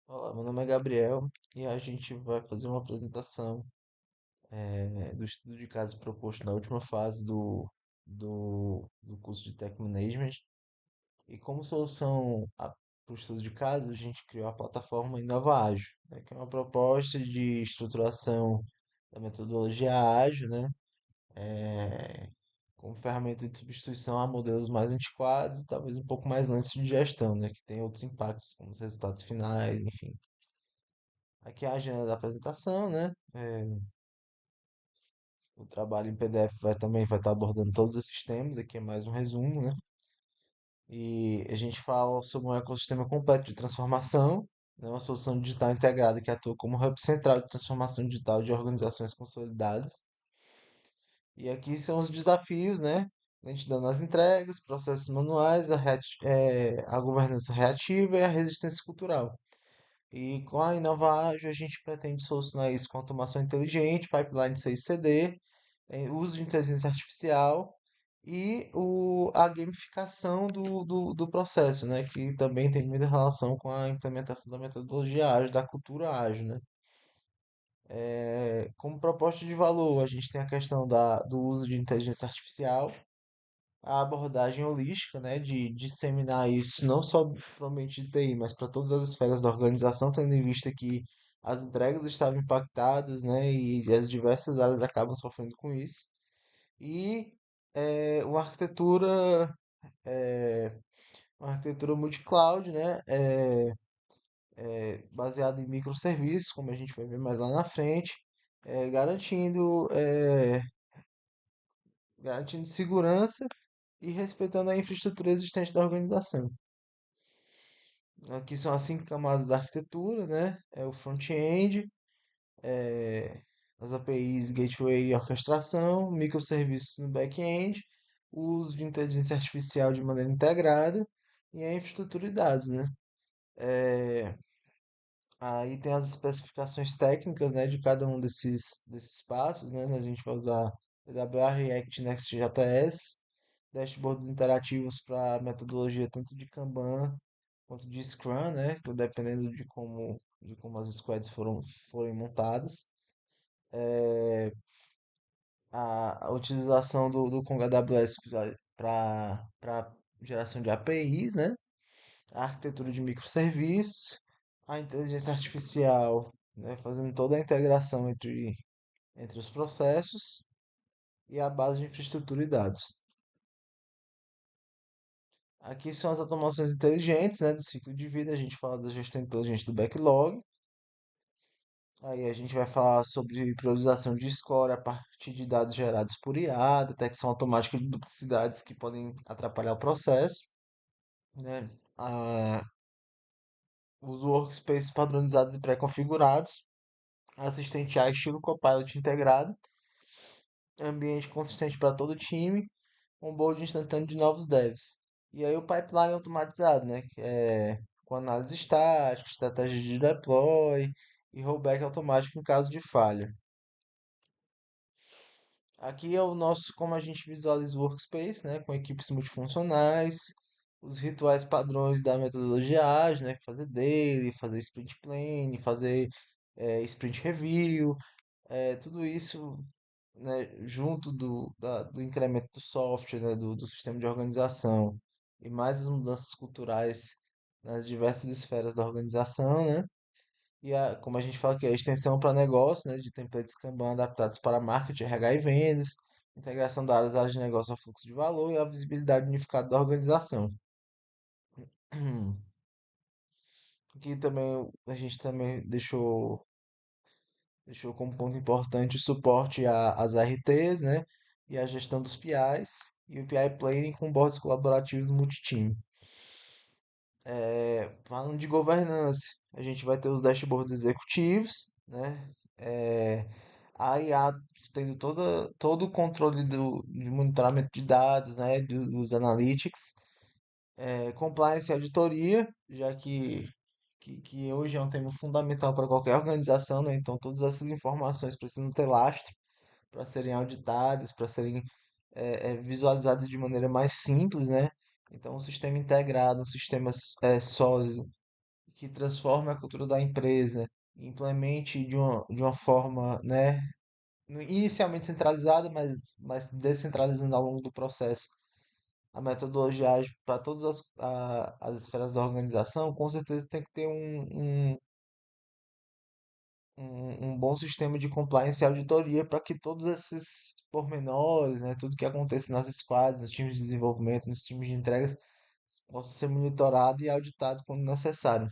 Olá, meu nome é Gabriel e a gente vai fazer uma apresentação do estudo de caso proposto na última fase do curso de Tech Management. E como solução para o estudo de caso, a gente criou a plataforma Inova Ágil, né, que é uma proposta de estruturação da metodologia ágil, né, eh, como ferramenta de substituição a modelos mais antiquados e talvez um pouco mais lentos de gestão, né, que tem outros impactos, como os resultados finais, enfim. Aqui é a agenda da apresentação, né? O trabalho em PDF também vai estar abordando todos esses temas. Aqui é mais um resumo, né? E a gente fala sobre um ecossistema completo de transformação, né? Uma solução digital integrada que atua como hub central de transformação digital de organizações consolidadas. E aqui são os desafios, né? Lentidão nas entregas, processos manuais, a governança reativa e a resistência cultural. E com a Inovagio, a gente pretende solucionar isso com automação inteligente, pipeline CI/CD, uso de inteligência artificial e a gamificação do processo, né? Que também tem muita relação com a implementação da metodologia ágil, da cultura ágil, né? Como proposta de valor, a gente tem a questão do uso de inteligência artificial, a abordagem holística, né, de disseminar isso não só propriamente de TI, mas para todas as esferas da organização, tendo em vista que as entregas estavam impactadas, né, e as diversas áreas acabam sofrendo com isso. E uma arquitetura, é, uma arquitetura multi-cloud, né, baseada em microserviços, como a gente vai ver mais lá na frente, garantindo segurança e respeitando a infraestrutura existente da organização. Aqui são as cinco camadas da arquitetura, né? É o front-end, é, as APIs, gateway e orquestração, microserviços no back-end, o uso de inteligência artificial de maneira integrada e a infraestrutura de dados, né? É, aí tem as especificações técnicas, né, de cada um desses passos, né? A gente vai usar AWS, React, Next.js, dashboards interativos para metodologia tanto de Kanban quanto de Scrum, né? Dependendo de como as squads forem montadas. A utilização do Kong AWS para geração de APIs, né? A arquitetura de microserviços, a inteligência artificial, né? Fazendo toda a integração entre os processos e a base de infraestrutura e dados. Aqui são as automações inteligentes, né, do ciclo de vida. A gente fala da gestão inteligente do backlog. Aí a gente vai falar sobre priorização de score a partir de dados gerados por IA, detecção automática de duplicidades que podem atrapalhar o processo, né? Os workspaces padronizados e pré-configurados, assistente AI estilo Copilot integrado, ambiente consistente para todo o time, onboard instantâneo de novos devs. E aí o pipeline automatizado, né? Que é com análise estática, estratégias de deploy e rollback automático em caso de falha. Aqui é o nosso, como a gente visualiza o workspace, né, com equipes multifuncionais, os rituais padrões da metodologia ágil, né, fazer daily, fazer sprint planning, fazer sprint review, tudo isso, né, junto do incremento do software, né, do sistema de organização e mais as mudanças culturais nas diversas esferas da organização, né? Como a gente fala aqui, a extensão para negócio, né, de templates Kanban adaptados para marketing, RH e vendas, integração das áreas de negócio ao fluxo de valor e a visibilidade unificada da organização. Aqui também a gente também deixou como ponto importante o suporte às RTs, né, e a gestão dos PIs e o PI Planning com boards colaborativos multitime. Falando de governança, a gente vai ter os dashboards executivos, né? É, a IA tendo todo o controle de monitoramento de dados, né? Dos analytics, compliance e auditoria, já que hoje é um tema fundamental para qualquer organização, né? Então, todas essas informações precisam ter lastro para serem auditadas, para serem visualizadas de maneira mais simples, né? Então, um sistema integrado, um sistema sólido que transforme a cultura da empresa, implemente de uma forma, né, inicialmente centralizada, mas descentralizando ao longo do processo a metodologia ágil para todas as esferas da organização, com certeza tem que ter um bom sistema de compliance e auditoria para que todos esses pormenores, né, tudo que acontece nas squads, nos times de desenvolvimento, nos times de entregas, possa ser monitorado e auditado quando necessário.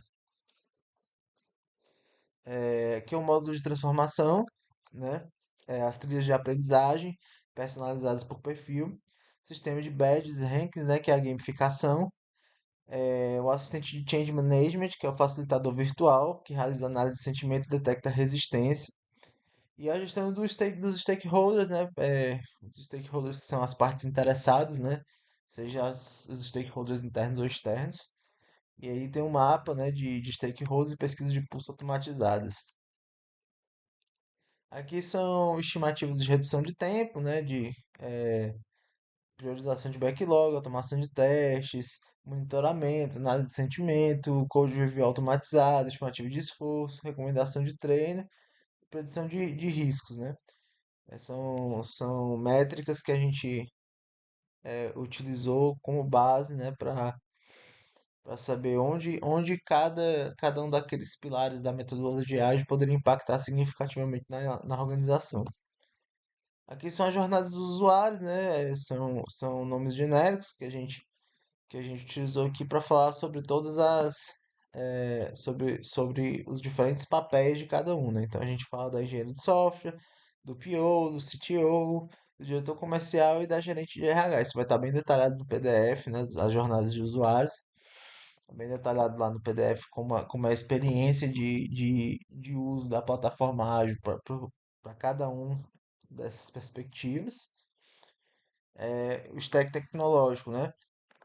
Aqui é um módulo de transformação, né? As trilhas de aprendizagem personalizadas por perfil, sistema de badges e rankings, né? Que é a gamificação, o assistente de change management, que é o facilitador virtual, que realiza análise de sentimento e detecta resistência, e a gestão dos stakeholders, né? Os stakeholders que são as partes interessadas, né? Seja os stakeholders internos ou externos. E aí tem um mapa, né, de stakeholders e pesquisas de pulso automatizadas. Aqui são estimativas de redução de tempo, né, de eh, priorização de backlog, automação de testes, monitoramento, análise de sentimento, code review automatizado, estimativa de esforço, recomendação de treino, predição de riscos, né? São métricas que a gente utilizou como base, né, para saber onde cada um daqueles pilares da metodologia ágil poderia impactar significativamente na organização. Aqui são as jornadas dos usuários, né? São nomes genéricos que a gente utilizou aqui para falar sobre todas sobre os diferentes papéis de cada um, né? Então a gente fala da engenheira de software, do PO, do CTO, do diretor comercial e da gerente de RH. Isso vai estar bem detalhado no PDF, né? As jornadas de usuários. Tá bem detalhado lá no PDF como é a experiência de uso da plataforma ágil para cada um dessas perspectivas. O stack tecnológico, né?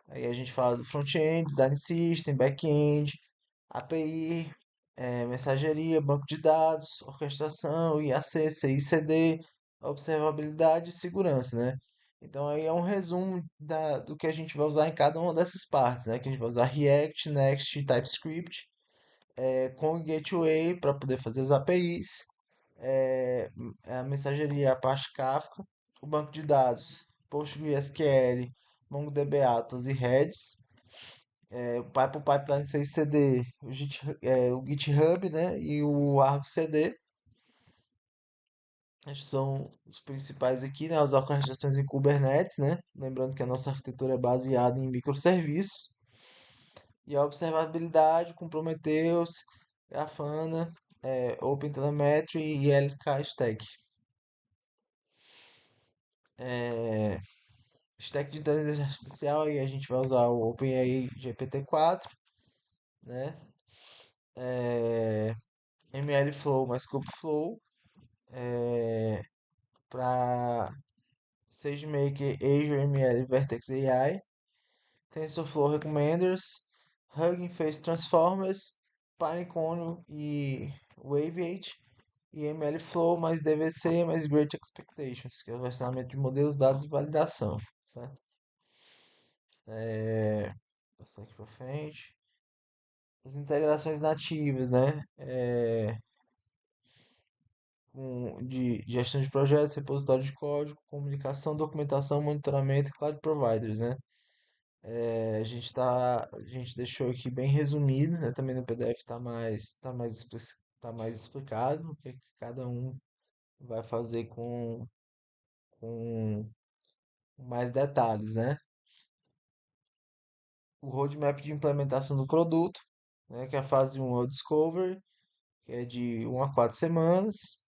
Aí a gente fala do front-end, design system, back-end, API, mensageria, banco de dados, orquestração, IAC, CI/CD, observabilidade e segurança, né? Então aí é um resumo do que a gente vai usar em cada uma dessas partes, né? Que a gente vai usar React, Next, TypeScript, com Gateway para poder fazer as APIs, a mensageria Apache Kafka, o banco de dados PostgreSQL, MongoDB Atlas e Redis, o Pipeline CI/CD, o GitHub, né, e o Argo CD. Estes são os principais aqui, né, as orquestrações em Kubernetes, né, lembrando que a nossa arquitetura é baseada em microserviços, e a observabilidade com Prometheus, Grafana, OpenTelemetry e LK Stack. É, Stack de inteligência artificial, aí a gente vai usar o OpenAI GPT-4, né? É, MLflow mais Kubeflow, para SageMaker, Azure ML, Vertex AI, TensorFlow Recommenders, Hugging Face Transformers, Pinecone e Waveate, e MLflow mais DVC mais Great Expectations, que é o versionamento de modelos, dados e validação, certo? Passar aqui para frente. As integrações nativas, né? De gestão de projetos, repositório de código, comunicação, documentação, monitoramento e cloud providers, né? A gente deixou aqui bem resumido, né? Também no PDF tá mais explicado o que cada um vai fazer com mais detalhes, né? O roadmap de implementação do produto, né? Que é a fase 1 é o Discovery, que é de 1 a 4 semanas.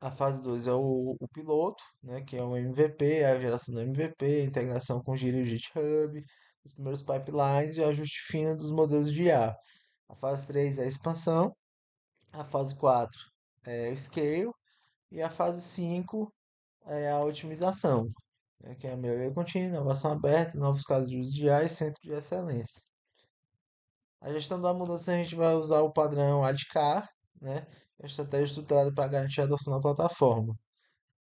A fase 2 é o piloto, né, que é o MVP, a geração do MVP, a integração com Git e o GitHub, os primeiros pipelines e o ajuste fino dos modelos de IA. A fase 3 é a expansão, a fase 4 é o scale e a fase 5 é a otimização, né, que é a melhoria contínua, inovação aberta, novos casos de uso de IA e centro de excelência. A gestão da mudança a gente vai usar o padrão ADKAR, né, que é a estratégia estruturada para garantir a adoção da plataforma.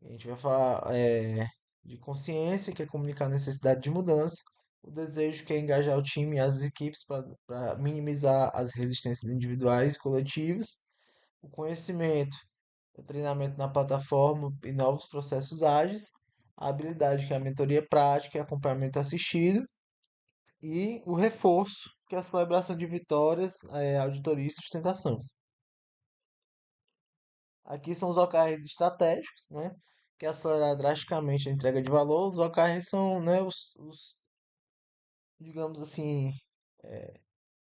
A gente vai falar de consciência, que é comunicar a necessidade de mudança, O desejo que é engajar o time e as equipes para minimizar as resistências individuais e coletivas. O conhecimento, o treinamento na plataforma e novos processos ágeis. A habilidade, que é a mentoria prática e acompanhamento assistido. E o reforço, que é a celebração de vitórias, auditoria e sustentação. Aqui são os OKRs estratégicos, né? Que é acelerar drasticamente a entrega de valor. Os OKRs são, né, digamos assim,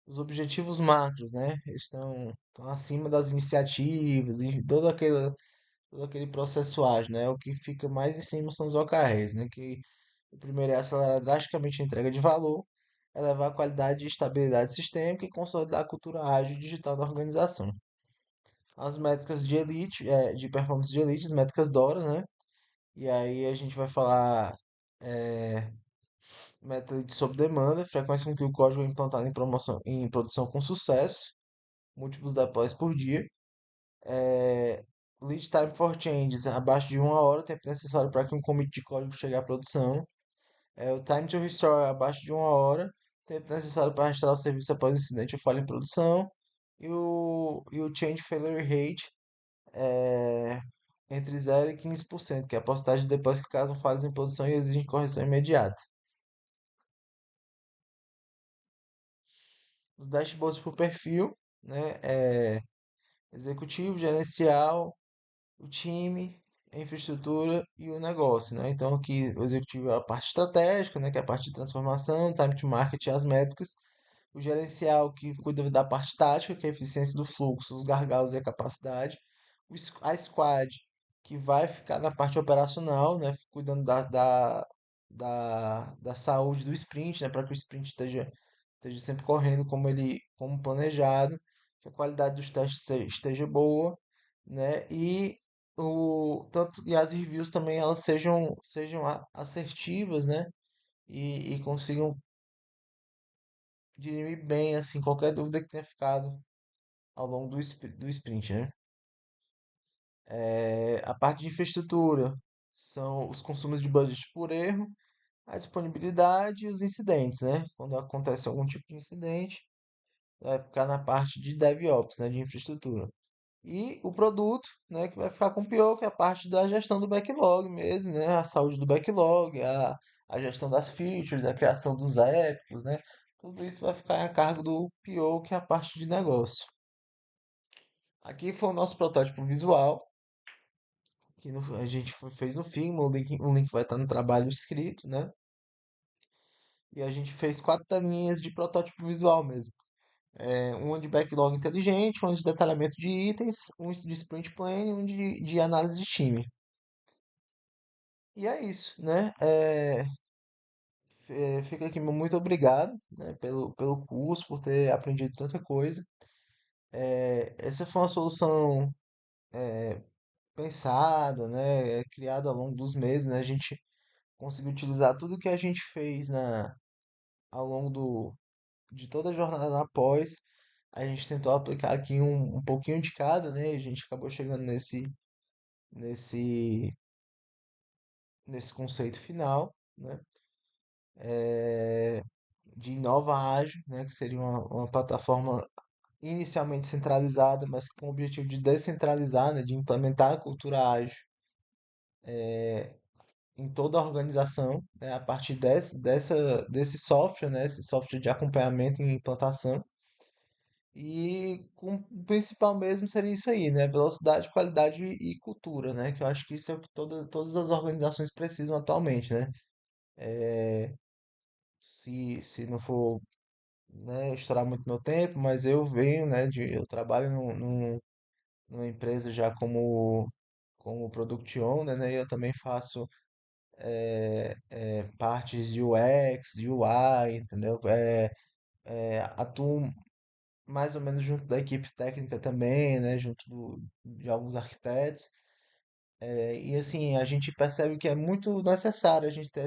os objetivos macros, né? Eles estão acima das iniciativas e todo aquele processo ágil, né? O que fica mais em cima são os OKRs, né? Que o primeiro é acelerar drasticamente a entrega de valor, elevar a qualidade e estabilidade sistêmica e consolidar a cultura ágil e digital da organização. As métricas de elite, de performance de elite, as métricas DORA, né? E aí a gente vai falar método de sob demanda, frequência com que o código é implantado em produção com sucesso, múltiplos deploys por dia. É, lead time for changes, abaixo de 1 hora, tempo necessário para que um commit de código chegue à produção. O time to restore, abaixo de 1 hora, tempo necessário para restaurar o serviço após o incidente ou falha em produção. E o change failure rate, é, entre 0 e 15%, que é a porcentagem depois que caso falhas em produção e exigem correção imediata. Os dashboards por perfil, né? Executivo, gerencial, o time, a infraestrutura e o negócio, né? Então aqui o executivo é a parte estratégica, né? Que é a parte de transformação, time to market e as métricas. O gerencial que cuida da parte tática, que é a eficiência do fluxo, os gargalos e a capacidade. A squad, que vai ficar na parte operacional, né? Cuidando da saúde do sprint, né? Para que o sprint esteja sempre correndo como planejado, que a qualidade dos testes esteja boa, né? E as reviews também elas sejam assertivas, né? E consigam dirimir bem assim qualquer dúvida que tenha ficado ao longo do sprint, né? A parte de infraestrutura são os consumos de budget por erro, a disponibilidade e os incidentes, né? Quando acontece algum tipo de incidente, vai ficar na parte de DevOps, né? De infraestrutura. E o produto, né? Que vai ficar com o PO, que é a parte da gestão do backlog mesmo, né? A saúde do backlog, a gestão das features, a criação dos épicos, né? Tudo isso vai ficar a cargo do PO, que é a parte de negócio. Aqui foi o nosso protótipo visual, que a gente fez no Figma, o link vai estar no trabalho escrito, né? E a gente fez 4 telinhas de protótipo visual mesmo. Um de backlog inteligente, um de detalhamento de itens, um de sprint plan e um de análise de time. E é isso, né? Fica aqui meu muito obrigado, né, pelo curso, por ter aprendido tanta coisa. Essa foi uma solução pensada, né, criada ao longo dos meses, né? A gente conseguiu utilizar tudo que a gente fez ao longo de toda a jornada na pós. A gente tentou aplicar aqui um pouquinho de cada, né? E a gente acabou chegando nesse, nesse conceito final, né? É, de Nova Ágil, né? Que seria uma plataforma inicialmente centralizada, mas com o objetivo de descentralizar, né? De implementar a cultura ágil em toda a organização, né? A partir desse software, né? Esse software de acompanhamento e implantação. E o principal mesmo seria isso aí, né? Velocidade, qualidade e cultura, né? Que eu acho que isso é o que todas as organizações precisam atualmente, né? Se não for, né, estourar muito meu tempo, mas eu venho, né? Eu trabalho numa empresa já como Product Owner, né? E eu também faço partes de UX, UI, entendeu? Atuo mais ou menos junto da equipe técnica também, né? Junto de alguns arquitetos. E assim, a gente percebe que é muito necessário a gente ter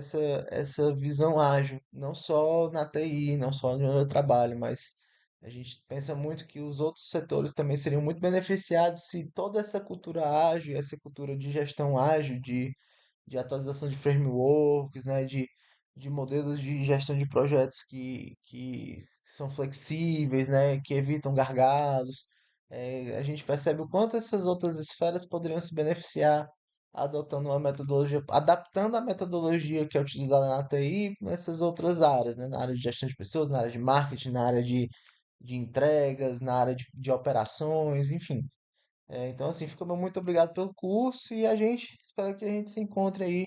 essa visão ágil, não só na TI, não só onde eu trabalho, mas a gente pensa muito que os outros setores também seriam muito beneficiados se toda essa cultura ágil, essa cultura de gestão ágil, de atualização de frameworks, né? de modelos de gestão de projetos que são flexíveis, né, que evitam gargalos. A gente percebe o quanto essas outras esferas poderiam se beneficiar adotando uma metodologia, adaptando a metodologia que é utilizada na TI nessas outras áreas, né, na área de gestão de pessoas, na área de marketing, na área de entregas, na área de operações, enfim. Então, assim, fica muito obrigado pelo curso e a gente espera que a gente se encontre aí,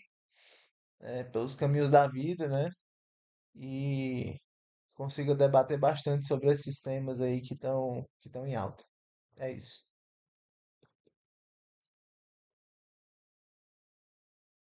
pelos caminhos da vida, né? E consiga debater bastante sobre esses temas aí que estão em alta. É isso.